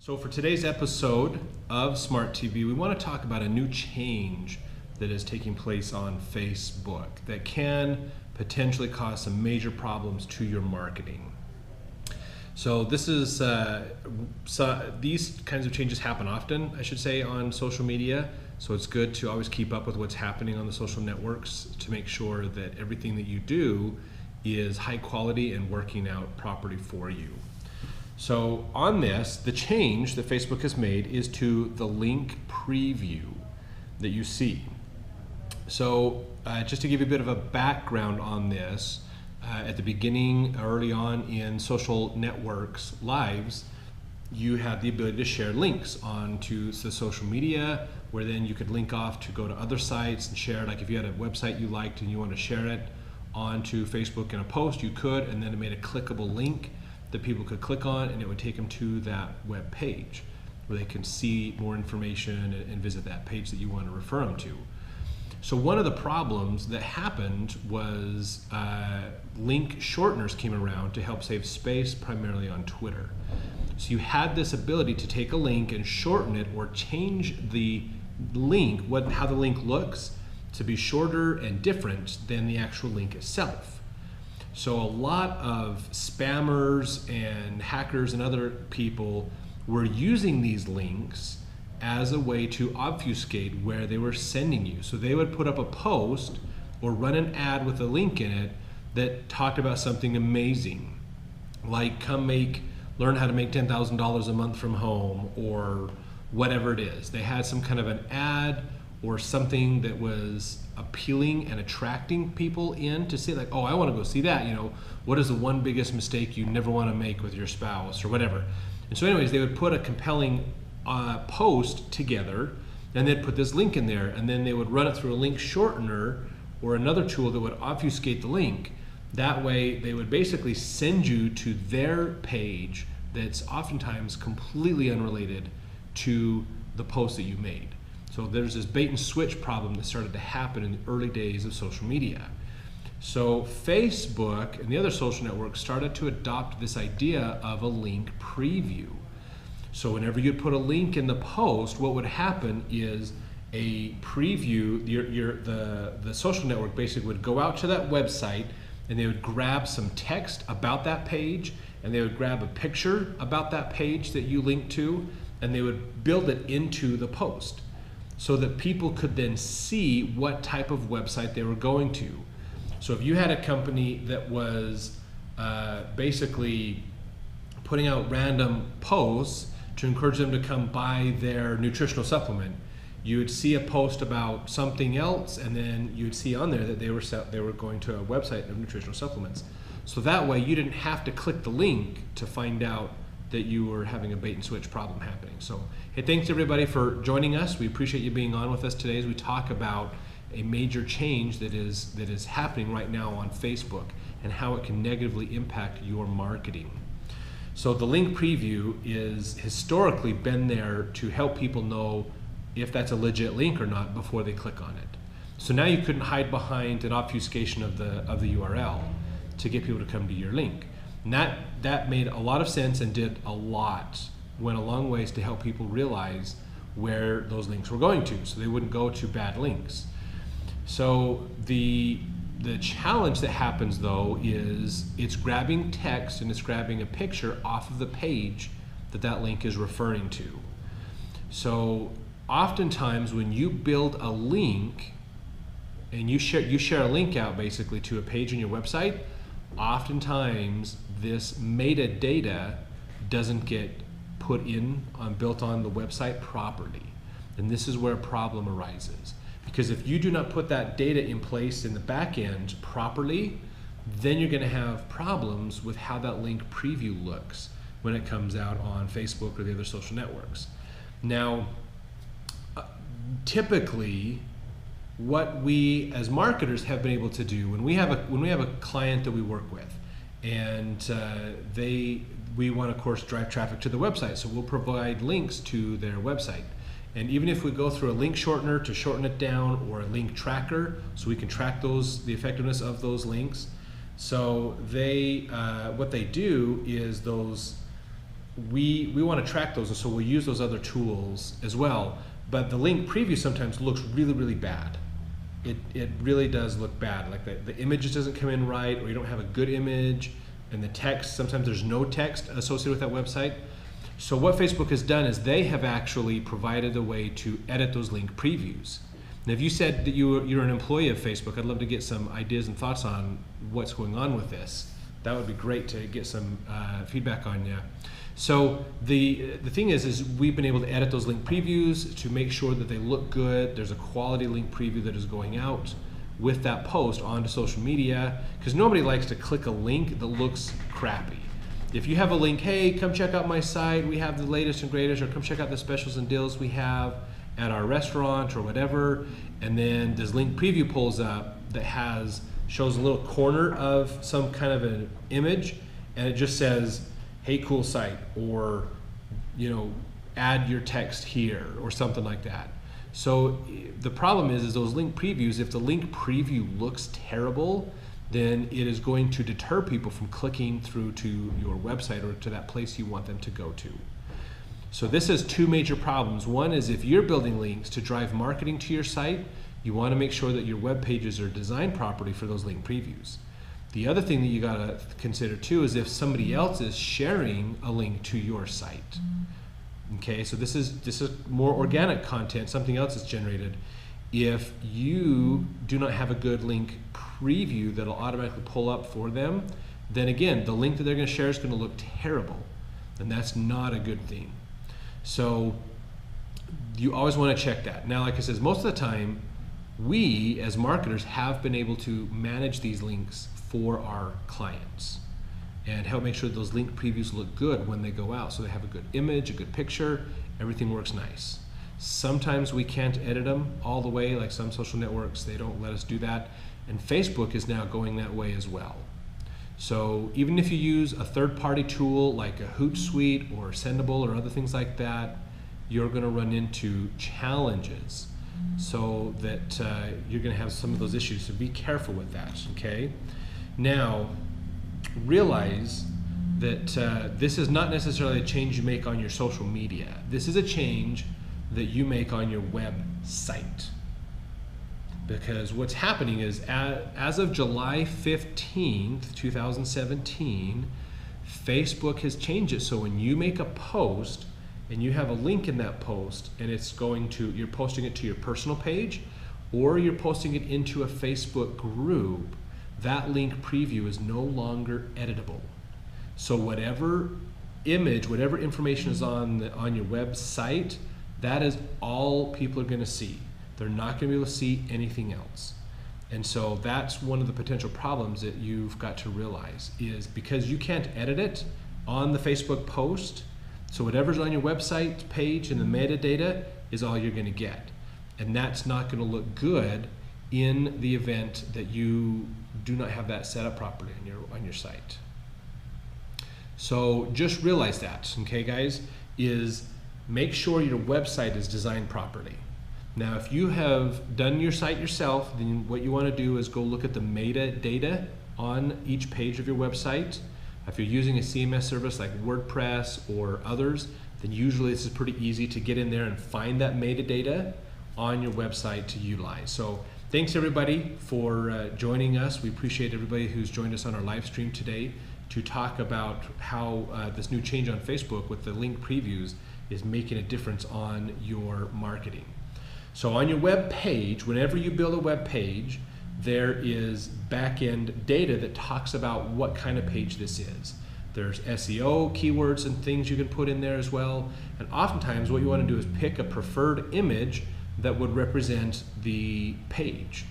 So for today's episode of Smart TV, we want to talk about a new change that is taking place on Facebook that can potentially cause some major problems to your marketing. So this is these kinds of changes happen often, I should say, on social media. So it's good to always keep up with what's happening on the social networks to make sure that everything that you do is high quality and working out properly for you. So on this, the change that Facebook has made is to the link preview that you see. So just to give you a bit of a background on this, at the beginning, early on in social networks lives, you had the ability to share links onto the social media, where then you could link off to go to other sites and share. Like if you had a website you liked and you want to share it onto Facebook in a post, you could, and then it made a clickable link that people could click on, and it would take them to that web page where they can see more information and visit that page that you want to refer them to. So one of the problems that happened was link shorteners came around to help save space, primarily on Twitter. So you had this ability to take a link and shorten it or change the link, how the link looks, to be shorter and different than the actual link itself. So a lot of spammers and hackers and other people were using these links as a way to obfuscate where they were sending you. So they would put up a post or run an ad with a link in it that talked about something amazing, like learn how to make $10,000 a month from home, or whatever it is. They had some kind of an ad or something that was appealing and attracting people in to see, like, oh, I want to go see that. You know, what is the one biggest mistake you never want to make with your spouse, or whatever. And so anyways, they would put a compelling post together, and they'd put this link in there, and then they would run it through a link shortener or another tool that would obfuscate the link. That way they would basically send you to their page that's oftentimes completely unrelated to the post that you made. So there's this bait and switch problem that started to happen in the early days of social media. So Facebook and the other social networks started to adopt this idea of a link preview. So whenever you'd put a link in the post, what would happen is a preview, the social network basically would go out to that website, and they would grab some text about that page, and they would grab a picture about that page that you linked to, and they would build it into the post so that people could then see what type of website they were going to. So if you had a company that was basically putting out random posts to encourage them to come buy their nutritional supplement, you would see a post about something else, and then you would see on there that they were going to a website of nutritional supplements. So that way you didn't have to click the link to find out that you were having a bait and switch problem happening. So hey, thanks everybody for joining us. We appreciate you being on with us today as we talk about a major change that is happening right now on Facebook and how it can negatively impact your marketing. So the link preview is historically been there to help people know if that's a legit link or not before they click on it. So now you couldn't hide behind an obfuscation of the URL to get people to come to your link. And that made a lot of sense and went a long ways to help people realize where those links were going to, so they wouldn't go to bad links. So the challenge that happens though is it's grabbing text and it's grabbing a picture off of the page that link is referring to. So oftentimes when you build a link and you share a link out basically to a page on your website, oftentimes this metadata doesn't get built on the website properly. And this is where a problem arises. Because if you do not put that data in place in the back end properly, then you're going to have problems with how that link preview looks when it comes out on Facebook or the other social networks. Now, typically, what we as marketers have been able to do when we have a client that we work with, and we want to, of course, drive traffic to the website, so we'll provide links to their website. And even if we go through a link shortener to shorten it down, or a link tracker so we can track the effectiveness of those links, so what they do is those we want to track those, and so we'll use those other tools as well. But the link preview sometimes looks really bad. It really does look bad. Like the image just doesn't come in right, or you don't have a good image, and the text, sometimes there's no text associated with that website. So what Facebook has done is they have actually provided a way to edit those link previews. Now, if you said that you're an employee of Facebook, I'd love to get some ideas and thoughts on what's going on with this. That would be great to get some feedback on you. So the thing is we've been able to edit those link previews to make sure that they look good. There's a quality link preview that is going out with that post onto social media, because nobody likes to click a link that looks crappy. If you have a link, hey, come check out my site, we have the latest and greatest, or come check out the specials and deals we have at our restaurant or whatever, and then this link preview pulls up that shows a little corner of some kind of an image, and it just says, hey, cool site, or add your text here, or something like that. So the problem is those link previews, if the link preview looks terrible, then it is going to deter people from clicking through to your website or to that place you want them to go to. So this has two major problems. One is if you're building links to drive marketing to your site, you want to make sure that your web pages are designed properly for those link previews. The other thing that you got to consider too is if somebody else is sharing a link to your site. Okay, so this is more organic content, something else is generated. If you do not have a good link preview that'll automatically pull up for them, then again, the link that they're going to share is going to look terrible, and that's not a good thing. So you always want to check that. Now, like I said, most of the time, we as marketers have been able to manage these links for our clients and help make sure that those link previews look good when they go out, so they have a good image, a good picture, everything works nice. Sometimes we can't edit them all the way, like some social networks, they don't let us do that, and Facebook is now going that way as well. So even if you use a third-party tool like a Hootsuite or Sendable or other things like that, you're going to run into challenges, so that you're going to have some of those issues, so be careful with that, okay? Now, realize that this is not necessarily a change you make on your social media. This is a change that you make on your website. Because what's happening is as of July 15th, 2017, Facebook has changed it so when you make a post and you have a link in that post and you're posting it to your personal page or you're posting it into a Facebook group, that link preview is no longer editable. So whatever image, whatever information is on your website, that is all people are going to see. They're not going to be able to see anything else. And so that's one of the potential problems that you've got to realize, is because you can't edit it on the Facebook post, so whatever's on your website page and the metadata is all you're going to get. And that's not going to look good in the event that you do not have that set up properly on your site. So just realize that, okay guys, is make sure your website is designed properly. Now if you have done your site yourself, then what you want to do is go look at the metadata on each page of your website. If you're using a CMS service like WordPress or others, then usually this is pretty easy to get in there and find that metadata on your website to utilize. So thanks everybody for joining us. We appreciate everybody who's joined us on our live stream today to talk about how this new change on Facebook with the link previews is making a difference on your marketing. So on your web page, whenever you build a web page, there is back-end data that talks about what kind of page this is. There's SEO keywords and things you can put in there as well. And oftentimes what you want to do is pick a preferred image that would represent the page.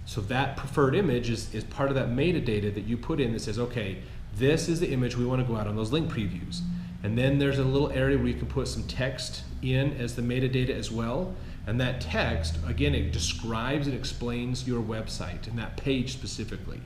So that preferred image is part of that metadata that you put in that says, okay, this is the image we want to go out on those link previews. And then there's a little area where you can put some text in as the metadata as well. And that text, again, it describes and explains your website and that page specifically.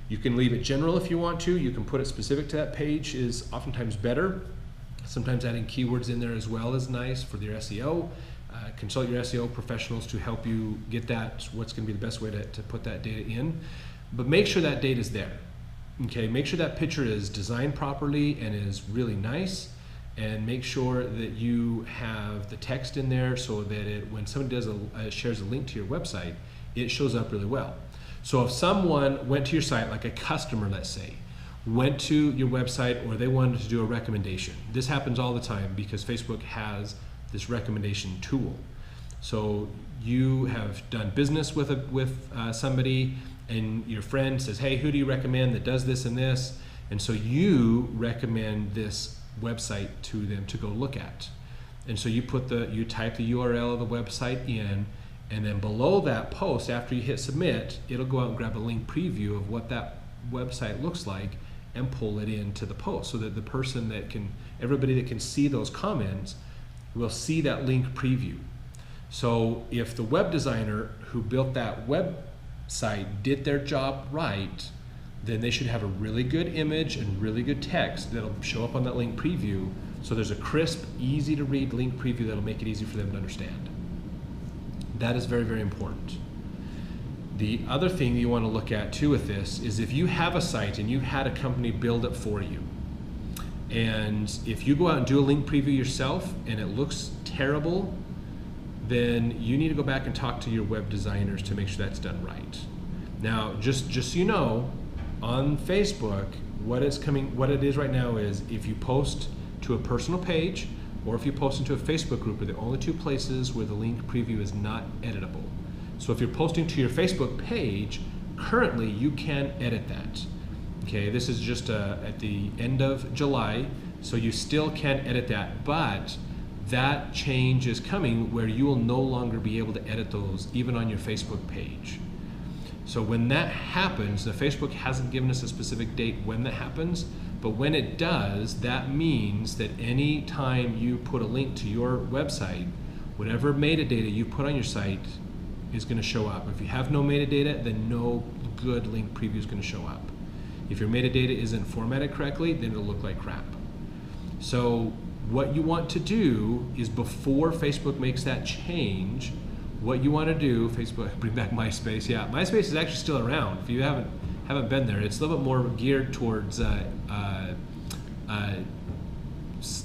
You can leave it general if you want to. You can put it specific to that page is oftentimes better. Sometimes adding keywords in there as well is nice for your SEO. Consult your SEO professionals to help you get that, what's going to be the best way to put that data in. But make sure that data is there. Okay, make sure that picture is designed properly and is really nice, and make sure that you have the text in there so that when somebody shares a link to your website, it shows up really well. So if someone went to your site, like a customer, let's say, went to your website, or they wanted to do a recommendation. This happens all the time because Facebook has this recommendation tool. So you have done business with somebody, and your friend says, hey, who do you recommend that does this and this? And so you recommend this website to them to go look at. And so you type the URL of the website in, and then below that post, after you hit submit, it'll go out and grab a link preview of what that website looks like and pull it into the post, so that everybody that can see those comments will see that link preview. So if the web designer who built that website did their job right, then they should have a really good image and really good text that'll show up on that link preview. So there's a crisp, easy to read link preview that'll make it easy for them to understand. That is very, very important. The other thing you want to look at too with this is if you have a site and you had a company build it for you, and if you go out and do a link preview yourself and it looks terrible, then you need to go back and talk to your web designers to make sure that's done right. Now, just so you know, on Facebook, what it is right now is if you post to a personal page or if you post into a Facebook group are the only two places where the link preview is not editable. So if you're posting to your Facebook page, currently you can edit that. Okay, this is just at the end of July, so you still can edit that, but that change is coming where you will no longer be able to edit those even on your Facebook page. So when that happens, the Facebook hasn't given us a specific date when that happens, but when it does, that means that any time you put a link to your website, whatever metadata you put on your site is going to show up. If you have no metadata, then no good link preview is going to show up. If your metadata isn't formatted correctly, then it'll look like crap. So what you want to do is, before Facebook makes that change, what you want to do, Facebook, bring back MySpace. Yeah, MySpace is actually still around. If you haven't been there, it's a little bit more geared towards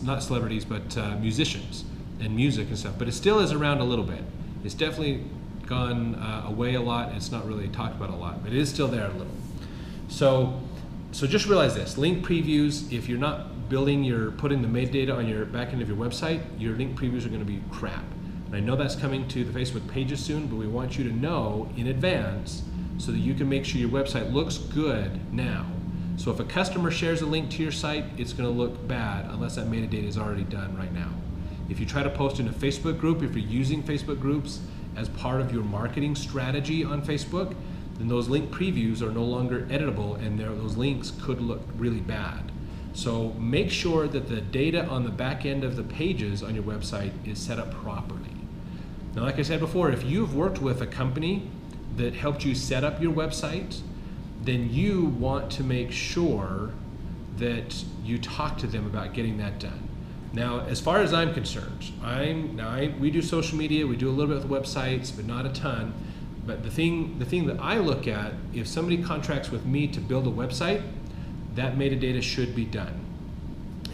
not celebrities, but musicians and music and stuff. But it still is around a little bit. It's definitely gone away a lot. It's not really talked about a lot, but it is still there a little. So just realize this: link previews, if you're not putting the metadata on your back end of your website, your link previews are going to be crap. And I know that's coming to the Facebook pages soon, but we want you to know in advance so that you can make sure your website looks good now. So if a customer shares a link to your site, it's going to look bad unless that metadata is already done right now. If you try to post in a Facebook group, if you're using Facebook groups as part of your marketing strategy on Facebook, then those link previews are no longer editable, and those links could look really bad. So make sure that the data on the back end of the pages on your website is set up properly. Now, like I said before, if you've worked with a company that helped you set up your website, then you want to make sure that you talk to them about getting that done. Now, as far as I'm concerned, we do social media, we do a little bit with websites, but not a ton. But the thing that I look at, if somebody contracts with me to build a website, that metadata should be done.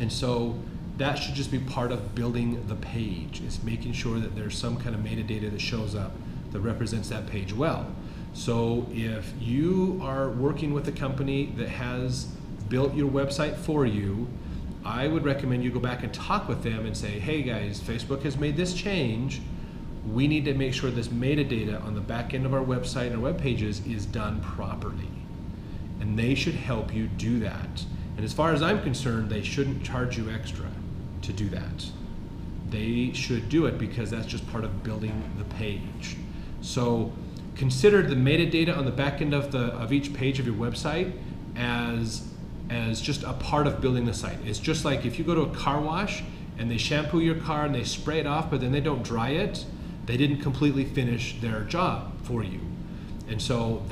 And so that should just be part of building the page, is making sure that there's some kind of metadata that shows up that represents that page well. So if you are working with a company that has built your website for you, I would recommend you go back and talk with them and say, hey guys, Facebook has made this change. We need to make sure this metadata on the back end of our website and our web pages is done properly. And they should help you do that. And as far as I'm concerned, they shouldn't charge you extra to do that. They should do it because that's just part of building the page. So consider the metadata on the back end of each page of your website as just a part of building the site. It's just like if you go to a car wash and they shampoo your car and they spray it off, but then they don't dry it, they didn't completely finish their job for you. And so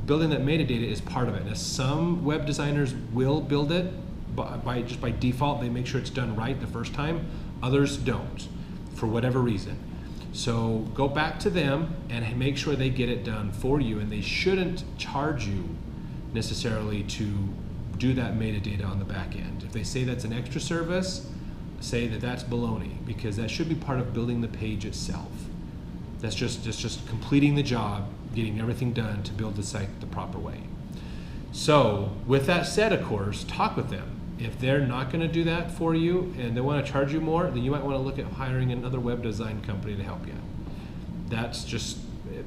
building that metadata is part of it. Now, some web designers will build it just by default. They make sure it's done right the first time. Others don't, for whatever reason. So go back to them and make sure they get it done for you, and they shouldn't charge you necessarily to do that metadata on the back end. If they say that's an extra service, say that that's baloney, because that should be part of building the page itself. That's just completing the job, getting everything done to build the site the proper way. So with that said, of course, talk with them. If they're not going to do that for you and they want to charge you more, then you might want to look at hiring another web design company to help you. That's just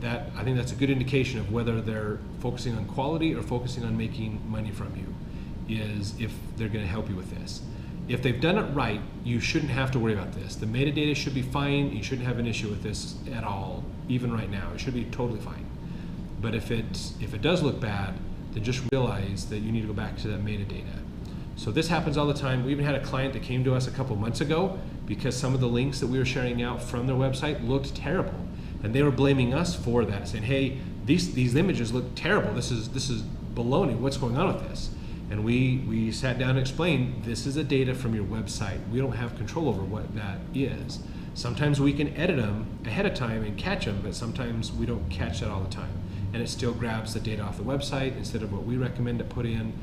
that. I think that's a good indication of whether they're focusing on quality or focusing on making money from you, is if they're going to help you with this. If they've done it right, you shouldn't have to worry about this. The metadata should be fine. You shouldn't have an issue with this at all, even right now. It should be totally fine. But if it does look bad, then just realize that you need to go back to that metadata. So this happens all the time. We even had a client that came to us a couple months ago because some of the links that we were sharing out from their website looked terrible. And they were blaming us for that, saying, hey, these images look terrible. This is baloney. What's going on with this? And we sat down and explained, this is a data from your website. We don't have control over what that is. Sometimes we can edit them ahead of time and catch them, but sometimes we don't catch that all the time. And it still grabs the data off the website instead of what we recommend to put in.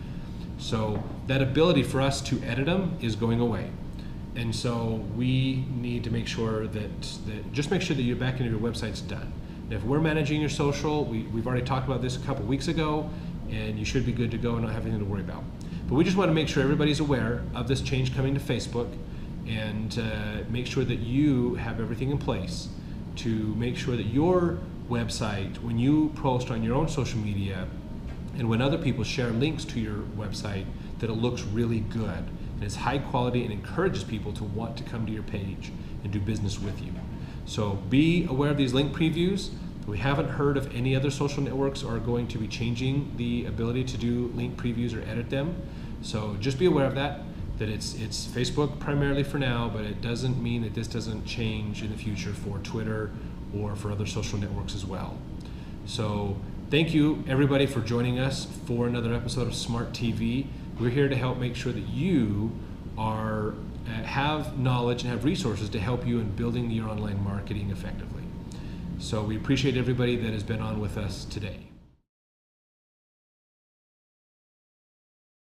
So that ability for us to edit them is going away. And so we need to make sure that just make sure that your back end of your website's done. And if we're managing your social, we've already talked about this a couple weeks ago, and you should be good to go and not have anything to worry about. But we just want to make sure everybody's aware of this change coming to Facebook, and make sure that you have everything in place to make sure that your website, when you post on your own social media, and when other people share links to your website, that it looks really good and it's high quality and encourages people to want to come to your page and do business with you. So be aware of these link previews. We haven't heard of any other social networks are going to be changing the ability to do link previews or edit them. So just be aware of that it's Facebook primarily for now, but it doesn't mean that this doesn't change in the future for Twitter or for other social networks as well. So thank you everybody for joining us for another episode of Smart TV. We're here to help make sure that you have knowledge and have resources to help you in building your online marketing effectively. So we appreciate everybody that has been on with us today.